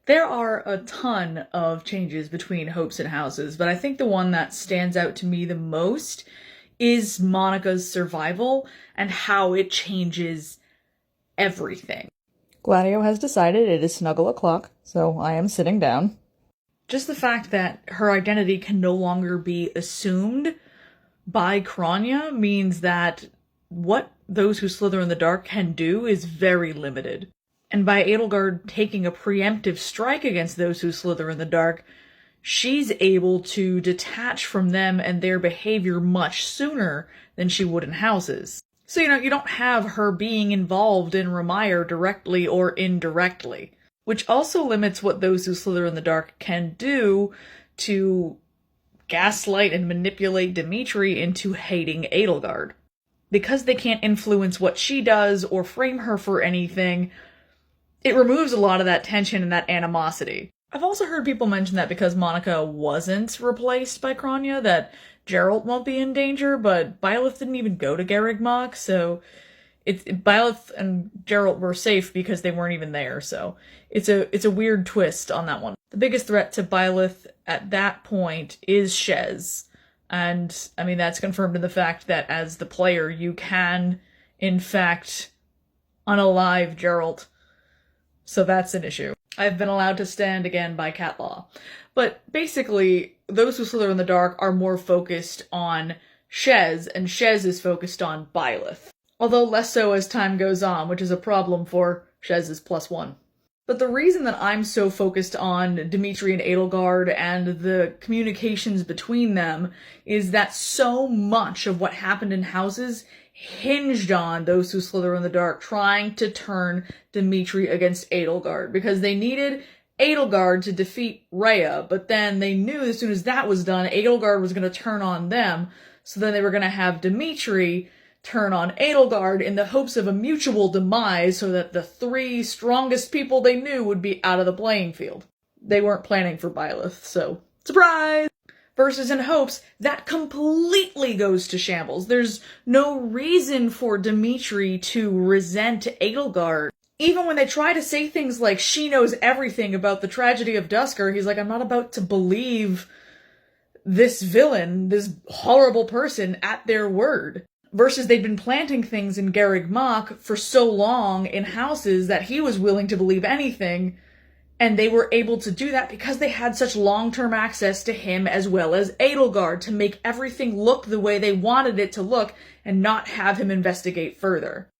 There are a ton of changes between hopes and houses, but I think the one that stands out to me the most is Monica's survival and how it changes everything. Gladio has decided it is snuggle o'clock, so I am sitting down. Just the fact that her identity can no longer be assumed by Kronya means that what those who slither in the dark can do is very limited. And by Edelgard taking a preemptive strike against those who slither in the dark, she's able to detach from them and their behavior much sooner than she would in houses. So, you don't have her being involved in Remire directly or indirectly, which also limits what those who slither in the dark can do to gaslight and manipulate Dimitri into hating Edelgard. Because they can't influence what she does or frame her for anything, it removes a lot of that tension and that animosity. I've also heard people mention that because Monica wasn't replaced by Kronya, that Geralt won't be in danger, but Byleth didn't even go to Garreg Mach, so Byleth and Geralt were safe because they weren't even there, so it's a weird twist on that one. The biggest threat to Byleth at that point is Shez, and I mean that's confirmed in the fact that as the player you can, in fact, unalive Geralt. So that's an issue. I've been allowed to stand again by cat law. But basically, those who slither in the dark are more focused on Shez, and Shez is focused on Byleth. Although less so as time goes on, which is a problem for Shez's +1. But the reason that I'm so focused on Dimitri and Edelgard and the communications between them is that so much of what happened in houses hinged on those who slither in the dark trying to turn Dimitri against Edelgard, because they needed Edelgard to defeat Rhea, but then they knew as soon as that was done, Edelgard was going to turn on them, so then they were going to have Dimitri turn on Edelgard in the hopes of a mutual demise so that the three strongest people they knew would be out of the playing field. They weren't planning for Byleth, so surprise! Versus in hopes, that completely goes to shambles. There's no reason for Dimitri to resent Edelgard. Even when they try to say things like, she knows everything about the tragedy of Duscur, he's like, I'm not about to believe this villain, this horrible person, at their word. Versus they'd been planting things in Garreg Mach for so long in houses that he was willing to believe anything, and they were able to do that because they had such long-term access to him as well as Edelgard to make everything look the way they wanted it to look and not have him investigate further.